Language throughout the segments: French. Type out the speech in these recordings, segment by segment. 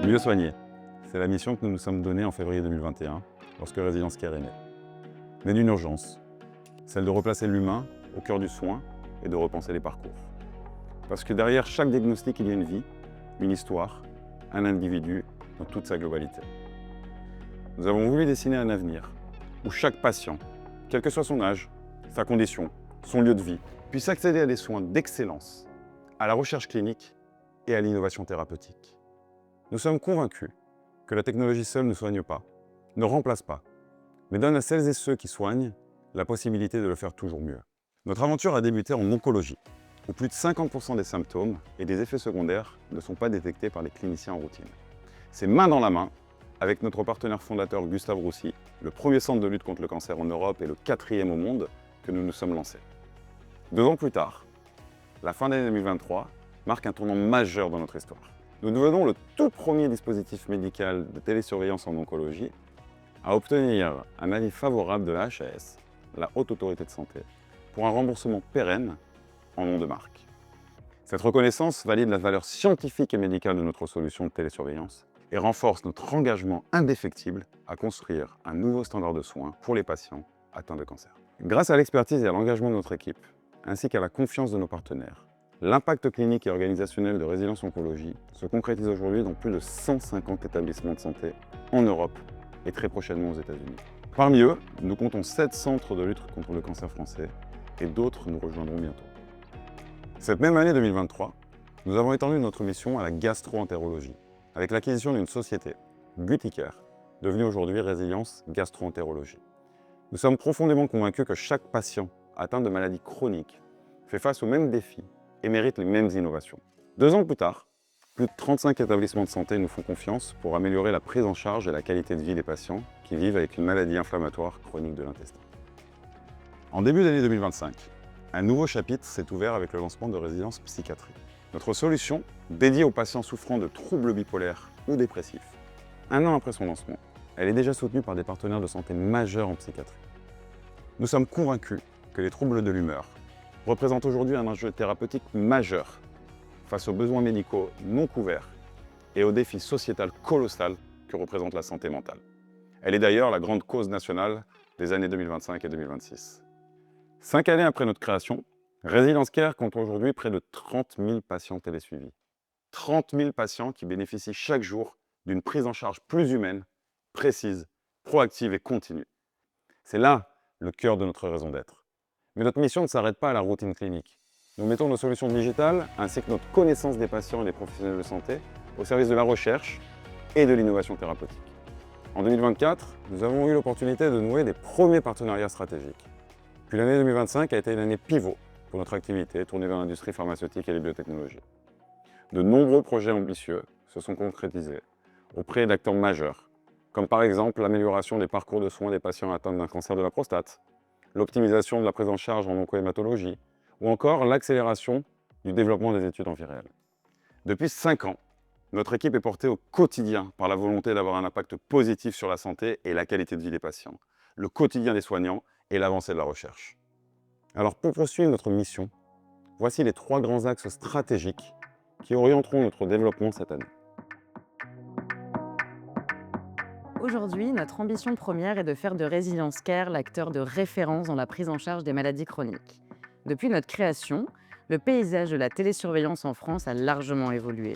Mieux soigner, c'est la mission que nous nous sommes donnée en février 2021, lorsque Résilience Care est née. Mais d'une urgence, celle de replacer l'humain au cœur du soin et de repenser les parcours. Parce que derrière chaque diagnostic, il y a une vie, une histoire, un individu dans toute sa globalité. Nous avons voulu dessiner un avenir où chaque patient, quel que soit son âge, sa condition, son lieu de vie, puisse accéder à des soins d'excellence, à la recherche clinique et à l'innovation thérapeutique. Nous sommes convaincus que la technologie seule ne soigne pas, ne remplace pas, mais donne à celles et ceux qui soignent la possibilité de le faire toujours mieux. Notre aventure a débuté en oncologie, où plus de 50% des symptômes et des effets secondaires ne sont pas détectés par les cliniciens en routine. C'est main dans la main, avec notre partenaire fondateur Gustave Roussy, le premier centre de lutte contre le cancer en Europe et le 4e au monde, que nous nous sommes lancés. 2 ans plus tard, la fin d'année 2023 marque un tournant majeur dans notre histoire. Nous devenons le tout premier dispositif médical de télésurveillance en oncologie à obtenir un avis favorable de la HAS, la Haute Autorité de Santé, pour un remboursement pérenne en nom de marque. Cette reconnaissance valide la valeur scientifique et médicale de notre solution de télésurveillance et renforce notre engagement indéfectible à construire un nouveau standard de soins pour les patients atteints de cancer. Grâce à l'expertise et à l'engagement de notre équipe, ainsi qu'à la confiance de nos partenaires, l'impact clinique et organisationnel de Résilience Oncologie se concrétise aujourd'hui dans plus de 150 établissements de santé en Europe et très prochainement aux États-Unis. Parmi eux, nous comptons 7 centres de lutte contre le cancer français et d'autres nous rejoindront bientôt. Cette même année 2023, nous avons étendu notre mission à la gastro-entérologie avec l'acquisition d'une société, Buticare, devenue aujourd'hui Résilience Gastro-entérologie. Nous sommes profondément convaincus que chaque patient atteint de maladies chroniques fait face aux mêmes défis et mérite les mêmes innovations. 2 ans plus tard, plus de 35 établissements de santé nous font confiance pour améliorer la prise en charge et la qualité de vie des patients qui vivent avec une maladie inflammatoire chronique de l'intestin. En début d'année 2025, un nouveau chapitre s'est ouvert avec le lancement de Résilience Psychiatrie. Notre solution, dédiée aux patients souffrant de troubles bipolaires ou dépressifs. 1 an après son lancement, elle est déjà soutenue par des partenaires de santé majeurs en psychiatrie. Nous sommes convaincus que les troubles de l'humeur représentent aujourd'hui un enjeu thérapeutique majeur face aux besoins médicaux non couverts et au défi sociétal colossal que représente la santé mentale. Elle est d'ailleurs la grande cause nationale des années 2025 et 2026. 5 années après notre création, Résilience Care compte aujourd'hui près de 30 000 patients télésuivis. 30 000 patients qui bénéficient chaque jour d'une prise en charge plus humaine, précise, proactive et continue. C'est là le cœur de notre raison d'être. Mais notre mission ne s'arrête pas à la routine clinique. Nous mettons nos solutions digitales ainsi que notre connaissance des patients et des professionnels de santé au service de la recherche et de l'innovation thérapeutique. En 2024, nous avons eu l'opportunité de nouer des premiers partenariats stratégiques. Puis l'année 2025 a été une année pivot pour notre activité tournée vers l'industrie pharmaceutique et les biotechnologies. De nombreux projets ambitieux se sont concrétisés auprès d'acteurs majeurs, comme par exemple l'amélioration des parcours de soins des patients atteints d'un cancer de la prostate, l'optimisation de la prise en charge en oncohématologie, ou encore l'accélération du développement des études en vie réelle. Depuis 5 ans, notre équipe est portée au quotidien par la volonté d'avoir un impact positif sur la santé et la qualité de vie des patients, le quotidien des soignants et l'avancée de la recherche. Alors pour poursuivre notre mission, voici les 3 grands axes stratégiques qui orienteront notre développement cette année. Aujourd'hui, notre ambition première est de faire de Résilience Care l'acteur de référence dans la prise en charge des maladies chroniques. Depuis notre création, le paysage de la télésurveillance en France a largement évolué.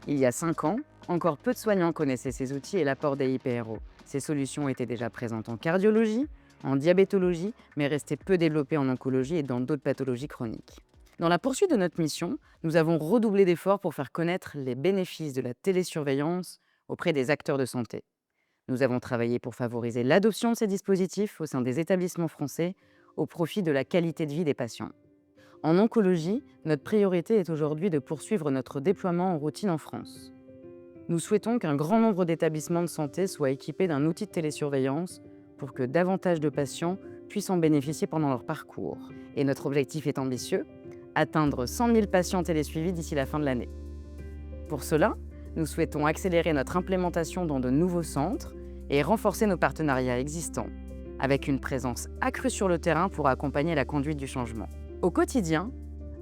Il y a 5 ans, encore peu de soignants connaissaient ces outils et l'apport des IPRO. Ces solutions étaient déjà présentes en cardiologie, en diabétologie, mais restaient peu développées en oncologie et dans d'autres pathologies chroniques. Dans la poursuite de notre mission, nous avons redoublé d'efforts pour faire connaître les bénéfices de la télésurveillance auprès des acteurs de santé. Nous avons travaillé pour favoriser l'adoption de ces dispositifs au sein des établissements français au profit de la qualité de vie des patients. En oncologie, notre priorité est aujourd'hui de poursuivre notre déploiement en routine en France. Nous souhaitons qu'un grand nombre d'établissements de santé soient équipés d'un outil de télésurveillance pour que davantage de patients puissent en bénéficier pendant leur parcours. Et notre objectif est ambitieux, atteindre 100 000 patients télésuivis d'ici la fin de l'année. Pour cela, nous souhaitons accélérer notre implémentation dans de nouveaux centres et renforcer nos partenariats existants, avec une présence accrue sur le terrain pour accompagner la conduite du changement. Au quotidien,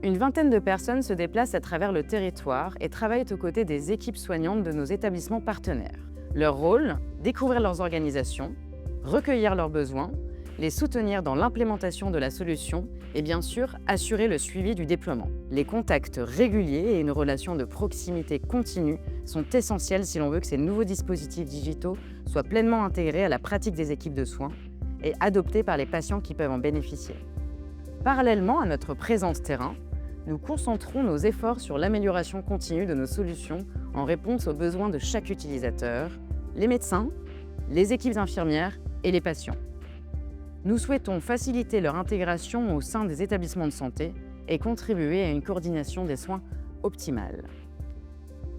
Une vingtaine de personnes se déplacent à travers le territoire et travaillent aux côtés des équipes soignantes de nos établissements partenaires. Leur rôle, découvrir leurs organisations, recueillir leurs besoins, les soutenir dans l'implémentation de la solution et bien sûr assurer le suivi du déploiement. Les contacts réguliers et une relation de proximité continue sont essentiels si l'on veut que ces nouveaux dispositifs digitaux soient pleinement intégrés à la pratique des équipes de soins et adoptés par les patients qui peuvent en bénéficier. Parallèlement à notre présence terrain, nous concentrons nos efforts sur l'amélioration continue de nos solutions en réponse aux besoins de chaque utilisateur, les médecins, les équipes infirmières et les patients. Nous souhaitons faciliter leur intégration au sein des établissements de santé et contribuer à une coordination des soins optimale.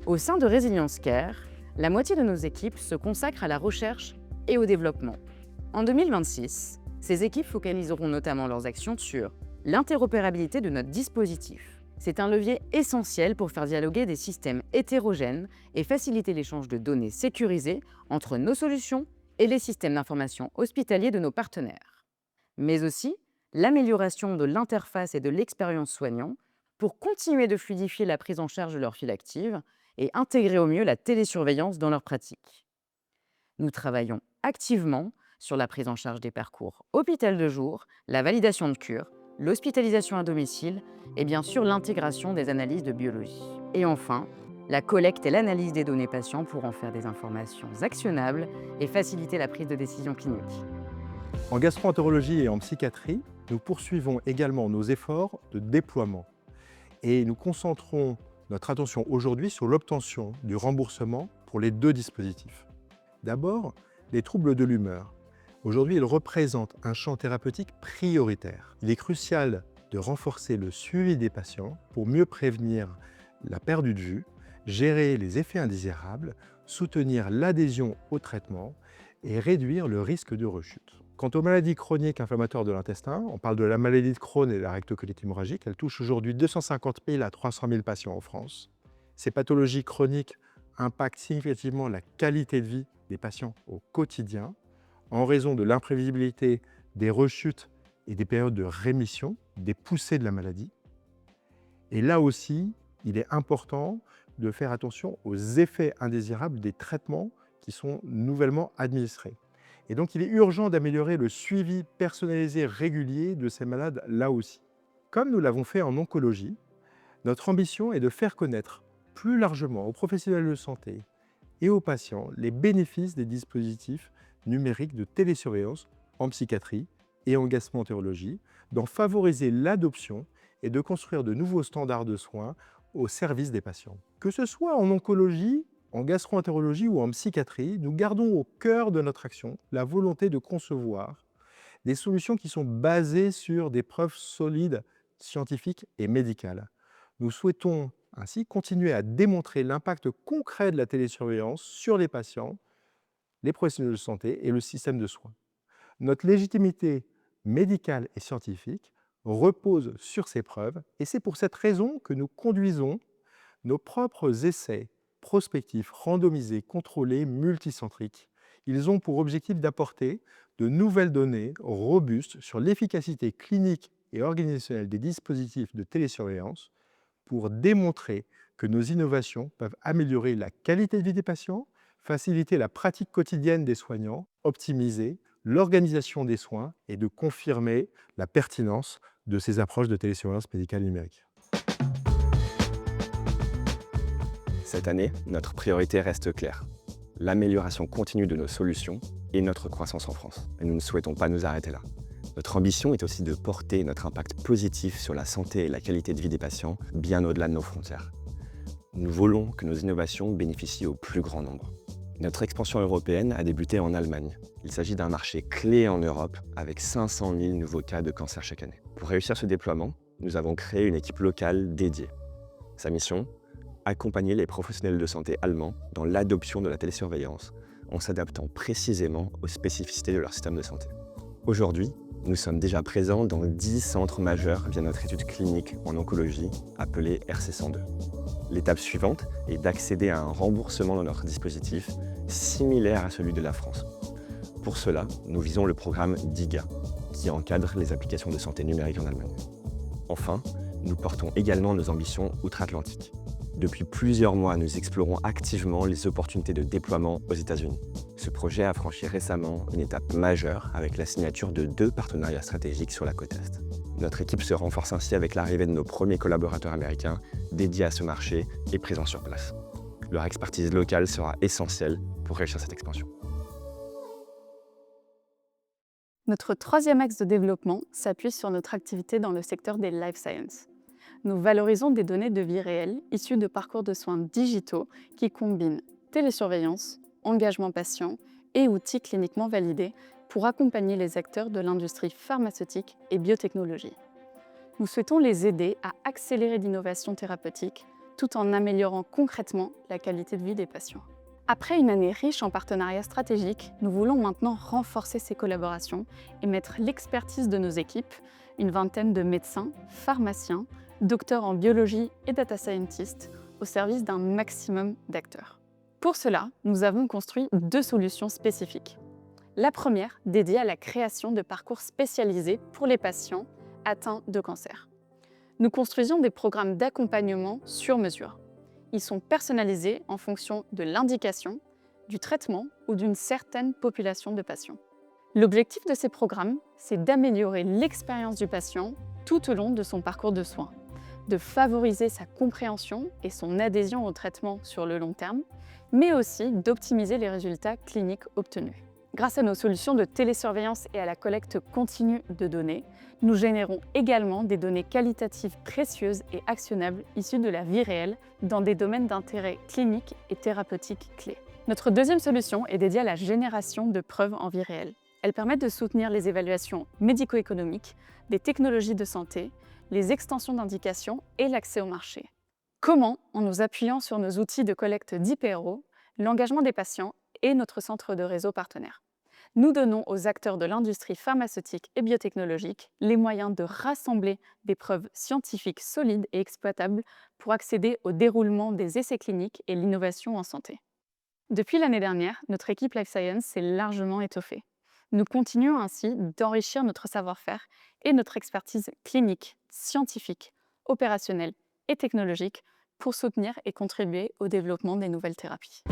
Au sein de Resilience Care, la moitié de nos équipes se consacre à la recherche et au développement. En 2026, ces équipes focaliseront notamment leurs actions sur l'interopérabilité de notre dispositif. C'est un levier essentiel pour faire dialoguer des systèmes hétérogènes et faciliter l'échange de données sécurisées entre nos solutions et les systèmes d'information hospitaliers de nos partenaires. Mais aussi l'amélioration de l'interface et de l'expérience soignant pour continuer de fluidifier la prise en charge de leur file active et intégrer au mieux la télésurveillance dans leur pratique. Nous travaillons activement sur la prise en charge des parcours hôpital de jour, la validation de cure, l'hospitalisation à domicile et bien sûr l'intégration des analyses de biologie. Et enfin, la collecte et l'analyse des données patients pour en faire des informations actionnables et faciliter la prise de décision clinique. En gastro-entérologie et en psychiatrie, nous poursuivons également nos efforts de déploiement et nous concentrons notre attention aujourd'hui sur l'obtention du remboursement pour les deux dispositifs. D'abord, les troubles de l'humeur. Aujourd'hui, ils représentent un champ thérapeutique prioritaire. Il est crucial de renforcer le suivi des patients pour mieux prévenir la perte de vue, gérer les effets indésirables, soutenir l'adhésion au traitement et réduire le risque de rechute. Quant aux maladies chroniques inflammatoires de l'intestin, on parle de la maladie de Crohn et de la rectocolite hémorragique. Elle touche aujourd'hui 250 000 à 300 000 patients en France. Ces pathologies chroniques impactent significativement la qualité de vie des patients au quotidien en raison de l'imprévisibilité des rechutes et des périodes de rémission, des poussées de la maladie. Et là aussi, il est important de faire attention aux effets indésirables des traitements qui sont nouvellement administrés. Et donc, il est urgent d'améliorer le suivi personnalisé régulier de ces malades là aussi. Comme nous l'avons fait en oncologie, notre ambition est de faire connaître plus largement aux professionnels de santé et aux patients les bénéfices des dispositifs numériques de télésurveillance en psychiatrie et en gastro-entérologie, d'en favoriser l'adoption et de construire de nouveaux standards de soins au service des patients. Que ce soit en oncologie, en gastro-entérologie ou en psychiatrie, nous gardons au cœur de notre action la volonté de concevoir des solutions qui sont basées sur des preuves solides, scientifiques et médicales. Nous souhaitons ainsi continuer à démontrer l'impact concret de la télésurveillance sur les patients, les professionnels de santé et le système de soins. Notre légitimité médicale et scientifique repose sur ces preuves et c'est pour cette raison que nous conduisons nos propres essais prospectifs, randomisés, contrôlés, multicentriques. Ils ont pour objectif d'apporter de nouvelles données robustes sur l'efficacité clinique et organisationnelle des dispositifs de télésurveillance pour démontrer que nos innovations peuvent améliorer la qualité de vie des patients, faciliter la pratique quotidienne des soignants, optimiser l'organisation des soins et de confirmer la pertinence de ces approches de télésurveillance médicale numérique. Cette année, notre priorité reste claire. L'amélioration continue de nos solutions et notre croissance en France. Et nous ne souhaitons pas nous arrêter là. Notre ambition est aussi de porter notre impact positif sur la santé et la qualité de vie des patients bien au-delà de nos frontières. Nous voulons que nos innovations bénéficient au plus grand nombre. Notre expansion européenne a débuté en Allemagne. Il s'agit d'un marché clé en Europe avec 500 000 nouveaux cas de cancer chaque année. Pour réussir ce déploiement, nous avons créé une équipe locale dédiée. Sa mission ? Accompagner les professionnels de santé allemands dans l'adoption de la télésurveillance en s'adaptant précisément aux spécificités de leur système de santé. Aujourd'hui, nous sommes déjà présents dans 10 centres majeurs via notre étude clinique en oncologie appelée RC102. L'étape suivante est d'accéder à un remboursement de notre dispositif similaire à celui de la France. Pour cela, nous visons le programme DIGA, qui encadre les applications de santé numérique en Allemagne. Enfin, nous portons également nos ambitions outre-Atlantique. Depuis plusieurs mois, nous explorons activement les opportunités de déploiement aux États-Unis. Ce projet a franchi récemment une étape majeure avec la signature de 2 partenariats stratégiques sur la côte Est. Notre équipe se renforce ainsi avec l'arrivée de nos premiers collaborateurs américains dédiés à ce marché et présents sur place. Leur expertise locale sera essentielle pour réussir cette expansion. Notre troisième axe de développement s'appuie sur notre activité dans le secteur des life sciences. Nous valorisons des données de vie réelle issues de parcours de soins digitaux qui combinent télésurveillance, engagement patient et outils cliniquement validés pour accompagner les acteurs de l'industrie pharmaceutique et biotechnologie. Nous souhaitons les aider à accélérer l'innovation thérapeutique tout en améliorant concrètement la qualité de vie des patients. Après une année riche en partenariats stratégiques, nous voulons maintenant renforcer ces collaborations et mettre l'expertise de nos équipes, une vingtaine de médecins, pharmaciens, docteurs en biologie et data scientists, au service d'un maximum d'acteurs. Pour cela, nous avons construit 2 solutions spécifiques. La première, dédiée à la création de parcours spécialisés pour les patients atteints de cancer. Nous construisons des programmes d'accompagnement sur mesure. Ils sont personnalisés en fonction de l'indication, du traitement ou d'une certaine population de patients. L'objectif de ces programmes, c'est d'améliorer l'expérience du patient tout au long de son parcours de soins, de favoriser sa compréhension et son adhésion au traitement sur le long terme, mais aussi d'optimiser les résultats cliniques obtenus. Grâce à nos solutions de télésurveillance et à la collecte continue de données, nous générons également des données qualitatives précieuses et actionnables issues de la vie réelle dans des domaines d'intérêt clinique et thérapeutique clés. Notre deuxième solution est dédiée à la génération de preuves en vie réelle. Elle permet de soutenir les évaluations médico-économiques, des technologies de santé, les extensions d'indications et l'accès au marché. Comment? En nous appuyant sur nos outils de collecte d'IPRO, l'engagement des patients et notre centre de réseau partenaire. Nous donnons aux acteurs de l'industrie pharmaceutique et biotechnologique les moyens de rassembler des preuves scientifiques solides et exploitables pour accéder au déroulement des essais cliniques et l'innovation en santé. Depuis l'année dernière, notre équipe Life Science s'est largement étoffée. Nous continuons ainsi d'enrichir notre savoir-faire et notre expertise clinique, scientifique, opérationnelle et technologique pour soutenir et contribuer au développement des nouvelles thérapies.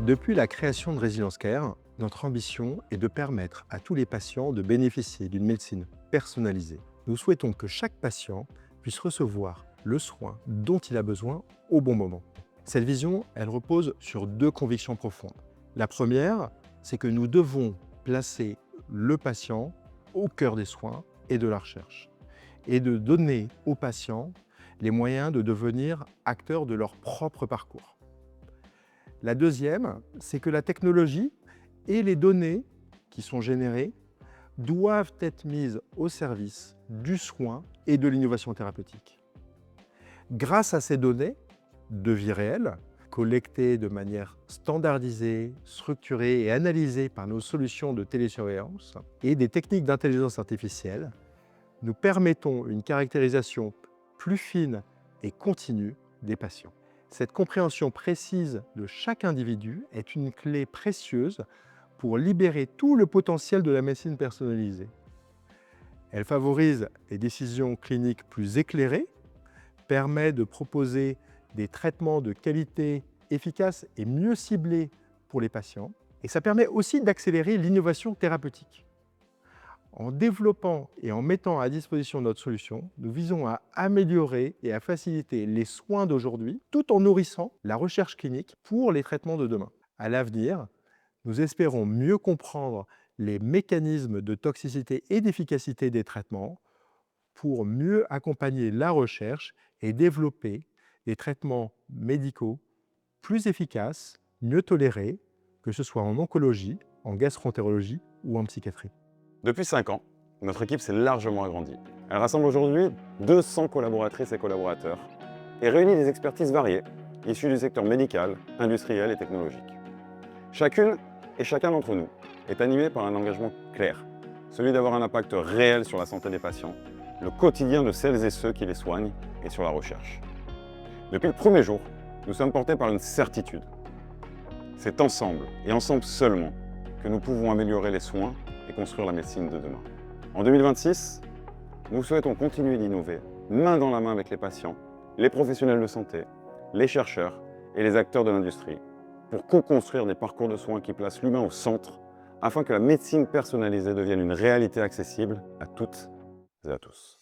Depuis la création de Resilience Care, notre ambition est de permettre à tous les patients de bénéficier d'une médecine personnalisée. Nous souhaitons que chaque patient puisse recevoir le soin dont il a besoin au bon moment. Cette vision, elle repose sur 2 convictions profondes. La première, c'est que nous devons placer le patient au cœur des soins et de la recherche, et de donner aux patients les moyens de devenir acteurs de leur propre parcours. La deuxième, c'est que la technologie et les données qui sont générées doivent être mises au service du soin et de l'innovation thérapeutique. Grâce à ces données de vie réelle, collectées de manière standardisée, structurée et analysées par nos solutions de télésurveillance et des techniques d'intelligence artificielle, nous permettons une caractérisation plus fine et continue des patients. Cette compréhension précise de chaque individu est une clé précieuse pour libérer tout le potentiel de la médecine personnalisée. Elle favorise les décisions cliniques plus éclairées, permet de proposer des traitements de qualité efficaces et mieux ciblés pour les patients, et ça permet aussi d'accélérer l'innovation thérapeutique. En développant et en mettant à disposition notre solution, nous visons à améliorer et à faciliter les soins d'aujourd'hui, tout en nourrissant la recherche clinique pour les traitements de demain. À l'avenir, nous espérons mieux comprendre les mécanismes de toxicité et d'efficacité des traitements pour mieux accompagner la recherche et développer des traitements médicaux plus efficaces, mieux tolérés, que ce soit en oncologie, en gastro-entérologie ou en psychiatrie. Depuis 5 ans, notre équipe s'est largement agrandie. Elle rassemble aujourd'hui 200 collaboratrices et collaborateurs et réunit des expertises variées, issues du secteur médical, industriel et technologique. Chacune et chacun d'entre nous est animé par un engagement clair, celui d'avoir un impact réel sur la santé des patients, le quotidien de celles et ceux qui les soignent et sur la recherche. Depuis le premier jour, nous sommes portés par une certitude. C'est ensemble, et ensemble seulement, que nous pouvons améliorer les soins et construire la médecine de demain. En 2026, nous souhaitons continuer d'innover, main dans la main avec les patients, les professionnels de santé, les chercheurs et les acteurs de l'industrie, pour co-construire des parcours de soins qui placent l'humain au centre, afin que la médecine personnalisée devienne une réalité accessible à toutes et à tous.